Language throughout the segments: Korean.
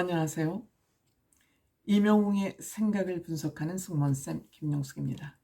안녕하세요. 이명웅의 생각을 분석하는 승무원쌤 김용숙입니다.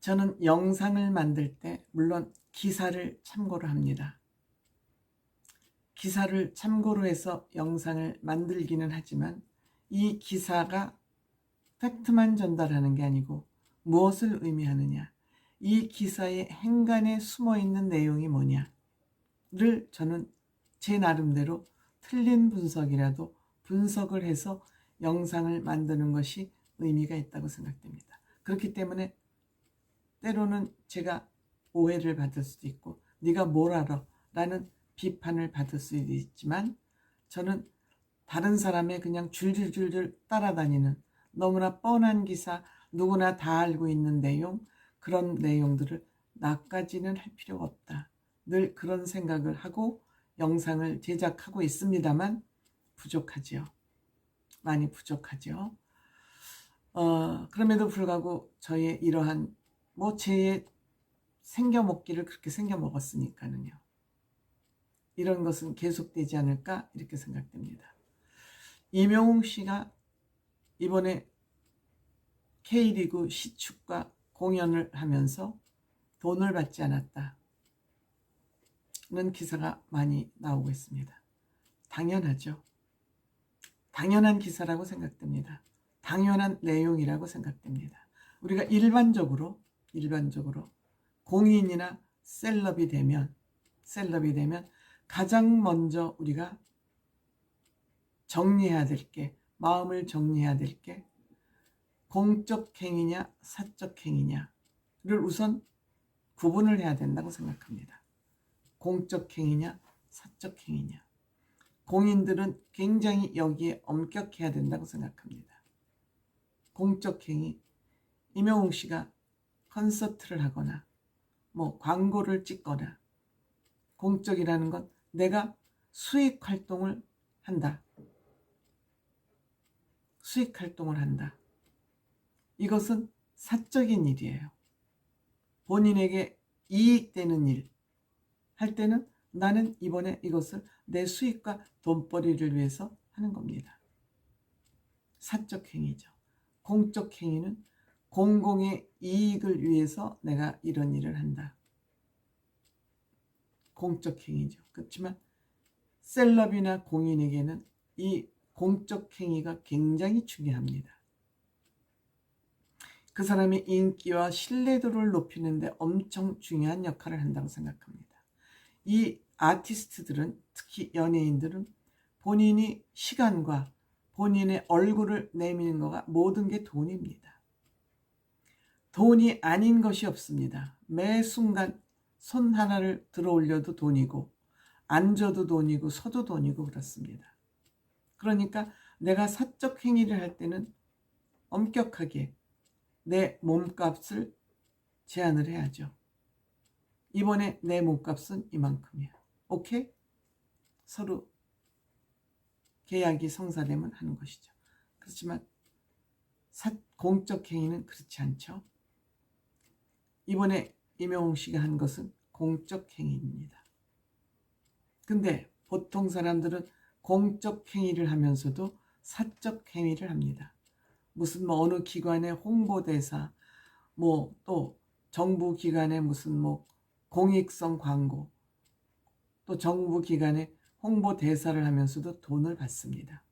저는 영상을 만들 때 물론 기사를 참고로 합니다. 기사를 참고로 해서 영상을 만들기는 하지만 이 기사가 팩트만 전달하는 게 아니고 무엇을 의미하느냐, 이 기사의 행간에 숨어있는 내용이 뭐냐를 저는 제 나름대로 틀린 분석이라도 분석을 해서 영상을 만드는 것이 의미가 있다고 생각됩니다. 그렇기 때문에 때로는 제가 오해를 받을 수도 있고 네가 뭘 알아? 라는 비판을 받을 수도 있지만 저는 다른 사람의 그냥 줄줄줄줄 따라다니는 너무나 뻔한 기사, 누구나 다 알고 있는 내용, 그런 내용들을 나까지는 할 필요가 없다. 늘 그런 생각을 하고 영상을 제작하고 있습니다만 부족하지요. 많이 부족하죠. 그럼에도 불구하고 저의 이러한 제 생겨먹기를 그렇게 생겨먹었으니까는요. 이런 것은 계속되지 않을까 이렇게 생각됩니다. 이명웅 씨가 이번에 K리그 시축과 공연을 하면서 돈을 받지 않았다는 기사가 많이 나오고 있습니다. 당연하죠. 당연한 기사라고 생각됩니다. 당연한 내용이라고 생각됩니다. 우리가 일반적으로 공인이나 셀럽이 되면 가장 먼저 우리가 정리해야 될 게, 마음을 정리해야 될 게 공적 행위냐 사적 행위냐를 우선 구분을 해야 된다고 생각합니다. 공적 행위냐 사적 행위냐. 공인들은 굉장히 여기에 엄격해야 된다고 생각합니다. 공적 행위, 이명웅 씨가 콘서트를 하거나 광고를 찍거나, 공적이라는 건 내가 수익 활동을 한다. 이것은 사적인 일이에요. 본인에게 이익되는 일 할 때는 나는 이번에 이것을 내 수익과 돈벌이를 위해서 하는 겁니다. 사적 행위죠. 공적 행위는 공공의 이익을 위해서 내가 이런 일을 한다. 공적 행위죠. 그렇지만 셀럽이나 공인에게는 이 공적 행위가 굉장히 중요합니다. 그 사람의 인기와 신뢰도를 높이는 데 엄청 중요한 역할을 한다고 생각합니다. 이 아티스트들은, 특히 연예인들은 본인이 시간과 본인의 얼굴을 내미는 거가 모든 게 돈입니다. 돈이 아닌 것이 없습니다. 매 순간 손 하나를 들어 올려도 돈이고 앉아도 돈이고 서도 돈이고 그렇습니다. 그러니까 내가 사적 행위를 할 때는 엄격하게 내 몸값을 제한을 해야죠. 이번에 내 몸값은 이만큼이야. 오케이? 서로 계약이 성사되면 하는 것이죠. 그렇지만 공적 행위는 그렇지 않죠. 이번에 이명웅 씨가 한 것은 공적 행위입니다. 근데 보통 사람들은 공적 행위를 하면서도 사적 행위를 합니다. 무슨 어느 기관의 홍보대사, 또 정부 기관의 무슨 공익성 광고, 또 정부 기관의 홍보대사를 하면서도 돈을 받습니다.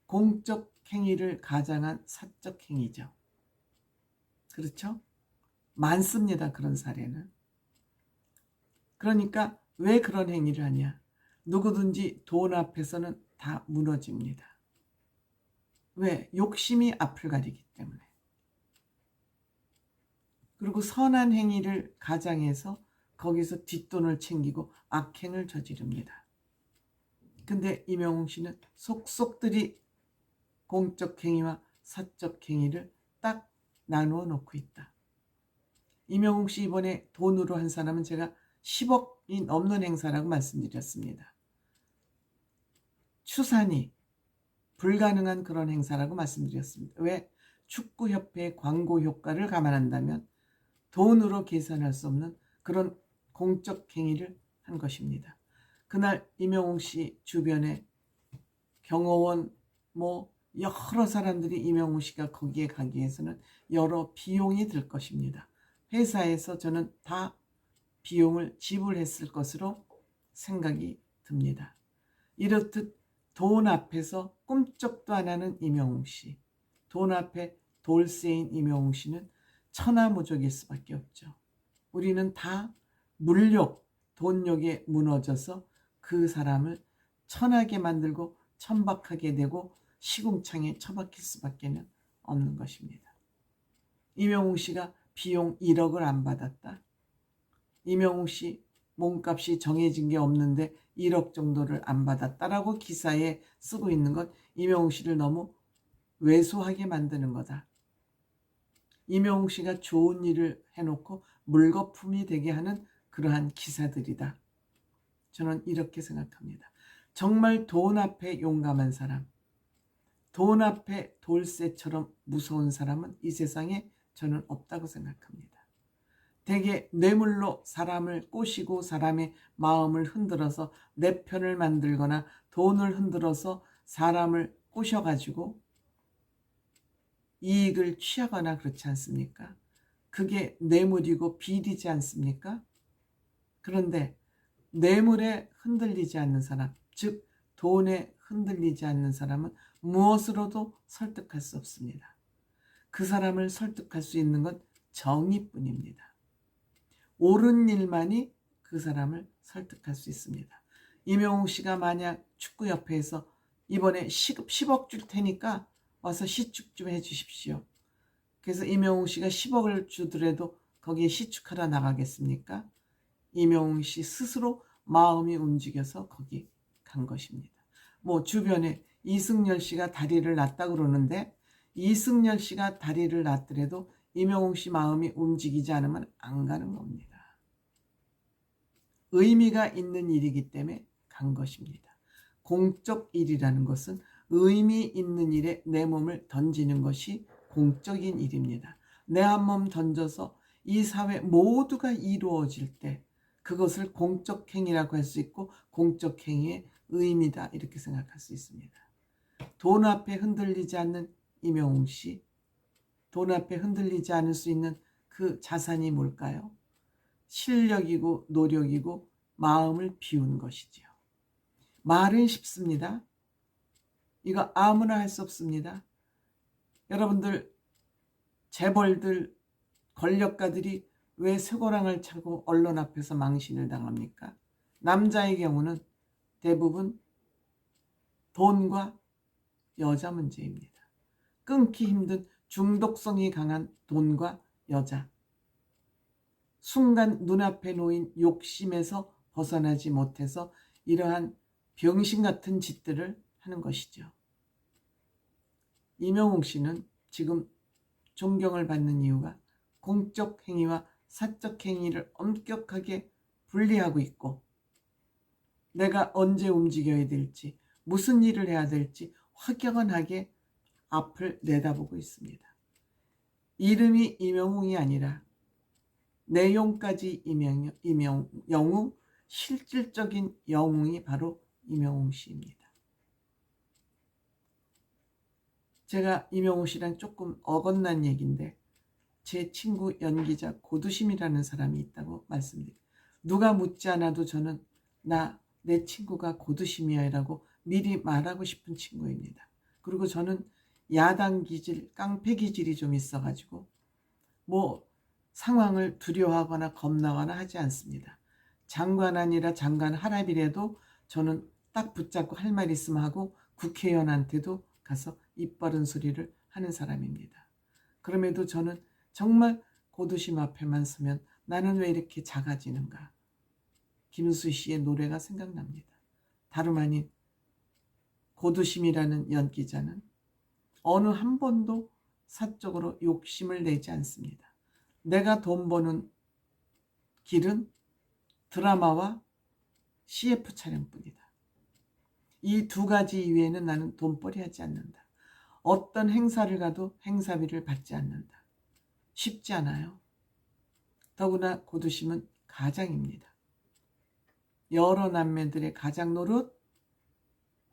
공적 행위를 가장한 사적 행위죠. 그렇죠? 많습니다. 그런 사례는. 그러니까 왜 그런 행위를 하냐? 누구든지 돈 앞에서는 다 무너집니다. 왜? 욕심이 앞을 가리기 때문에. 그리고 선한 행위를 가장해서 거기서 뒷돈을 챙기고 악행을 저지릅니다. 근데 이명웅 씨는 속속들이 공적 행위와 사적 행위를 딱 나누어 놓고 있다. 이명웅 씨 이번에 돈으로 한 사람은 제가 10억이 넘는 행사라고 말씀드렸습니다. 추산이 불가능한 그런 행사라고 말씀드렸습니다. 왜? 축구협회의 광고 효과를 감안한다면 돈으로 계산할 수 없는 그런 공적 행위를 한 것입니다. 그날 이명웅 씨 주변에 경호원 뭐 여러 사람들이 이명웅 씨가 거기에 가기 위해서는 여러 비용이 들 것입니다. 회사에서 저는 다 비용을 지불했을 것으로 생각이 듭니다. 이렇듯 돈 앞에서 꿈쩍도 안 하는 이명웅 씨, 돈 앞에 돌쇠인 이명웅 씨는 천하무적일 수밖에 없죠. 우리는 다 물욕, 돈욕에 무너져서 그 사람을 천하게 만들고 천박하게 되고 시궁창에 처박힐 수밖에 없는 것입니다. 이명웅 씨가 비용 1억을 안 받았다. 이명웅 씨 몸값이 정해진 게 없는데 1억 정도를 안 받았다라고 기사에 쓰고 있는 건 이명웅 씨를 너무 왜소하게 만드는 거다. 이명웅 씨가 좋은 일을 해놓고 물거품이 되게 하는 그러한 기사들이다. 저는 이렇게 생각합니다. 정말 돈 앞에 용감한 사람, 돈 앞에 돌쇠처럼 무서운 사람은 이 세상에 저는 없다고 생각합니다. 대개 뇌물로 사람을 꼬시고 사람의 마음을 흔들어서 내 편을 만들거나 돈을 흔들어서 사람을 꼬셔가지고 이익을 취하거나 그렇지 않습니까? 그게 뇌물이고 비리지 않습니까? 그런데 뇌물에 흔들리지 않는 사람, 즉 돈에 흔들리지 않는 사람은 무엇으로도 설득할 수 없습니다. 그 사람을 설득할 수 있는 건 정의뿐입니다. 옳은 일만이 그 사람을 설득할 수 있습니다. 이명웅 씨가 만약 축구협회에서 이번에 시급 10억 줄 테니까 와서 시축 좀 해주십시오. 그래서 이명웅 씨가 10억을 주더라도 거기에 시축하러 나가겠습니까? 이명웅 씨 스스로 마음이 움직여서 거기 간 것입니다. 뭐 주변에 이승열 씨가 다리를 놨다 그러는데 이승열 씨가 다리를 놨더라도 이명웅 씨 마음이 움직이지 않으면 안 가는 겁니다. 의미가 있는 일이기 때문에 간 것입니다. 공적 일이라는 것은 의미 있는 일에 내 몸을 던지는 것이 공적인 일입니다. 내 한 몸 던져서 이 사회 모두가 이루어질 때 그것을 공적 행위라고 할 수 있고 공적 행위의 의미다 이렇게 생각할 수 있습니다. 돈 앞에 흔들리지 않는 이명웅 씨, 돈 앞에 흔들리지 않을 수 있는 그 자산이 뭘까요? 실력이고 노력이고 마음을 비운 것이지요. 말은 쉽습니다. 이거 아무나 할 수 없습니다. 여러분들 재벌들 권력가들이 왜 쇠고랑을 차고 언론 앞에서 망신을 당합니까? 남자의 경우는 대부분 돈과 여자 문제입니다. 끊기 힘든 중독성이 강한 돈과 여자. 순간 눈앞에 놓인 욕심에서 벗어나지 못해서 이러한 병신 같은 짓들을 하는 것이죠. 이명웅 씨는 지금 존경을 받는 이유가 공적 행위와 사적 행위를 엄격하게 분리하고 있고 내가 언제 움직여야 될지 무슨 일을 해야 될지 확연하게 앞을 내다보고 있습니다. 이름이 이명웅이 아니라 내용까지 영웅, 실질적인 영웅이 바로 이명웅 씨입니다. 제가 이명웅 씨랑 조금 어긋난 얘기인데 제 친구 연기자 고두심이라는 사람이 있다고 말씀드려요. 누가 묻지 않아도 저는 내 친구가 고두심이야 라고 미리 말하고 싶은 친구입니다. 그리고 저는 야당 기질, 깡패 기질이 좀 있어가지고 뭐 상황을 두려워하거나 겁나거나 하지 않습니다. 장관 아니라 장관 하랍이라도 저는 딱 붙잡고 할 말 있으면 하고 국회의원한테도 가서 입 바른 소리를 하는 사람입니다. 그럼에도 저는 정말 고두심 앞에만 서면 나는 왜 이렇게 작아지는가. 김수희 씨의 노래가 생각납니다. 다름 아닌 고두심이라는 연기자는 어느 한 번도 사적으로 욕심을 내지 않습니다. 내가 돈 버는 길은 드라마와 CF 촬영뿐이다. 이 두 가지 이외에는 나는 돈벌이 하지 않는다. 어떤 행사를 가도 행사비를 받지 않는다. 쉽지 않아요. 더구나 고두심은 가장입니다. 여러 남매들의 가장 노릇,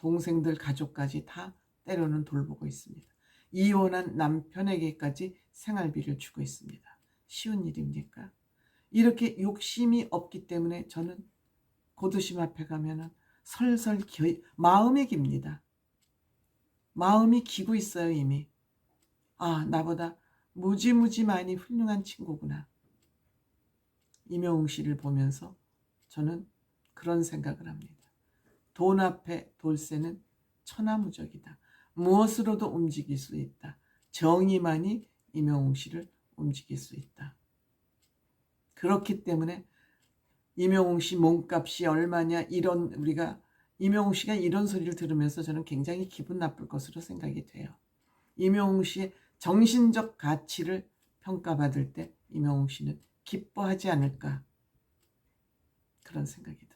동생들 가족까지 다 때로는 돌보고 있습니다. 이혼한 남편에게까지 생활비를 주고 있습니다. 쉬운 일입니까? 이렇게 욕심이 없기 때문에 저는 고두심 앞에 가면은 설설 마음이 깁니다. 마음이 기고 있어요, 이미. 아, 나보다 무지무지 많이 훌륭한 친구구나. 임영웅 씨를 보면서 저는 그런 생각을 합니다. 돈 앞에 돌쇠는 천하무적이다. 무엇으로도 움직일 수 있다. 정의만이 임영웅 씨를 움직일 수 있다. 그렇기 때문에 임영웅 씨 몸값이 얼마냐, 이런, 우리가 임영웅 씨가 이런 소리를 들으면서 저는 굉장히 기분 나쁠 것으로 생각이 돼요. 임영웅 씨의 정신적 가치를 평가받을 때 임영웅 씨는 기뻐하지 않을까, 그런 생각이 듭니다.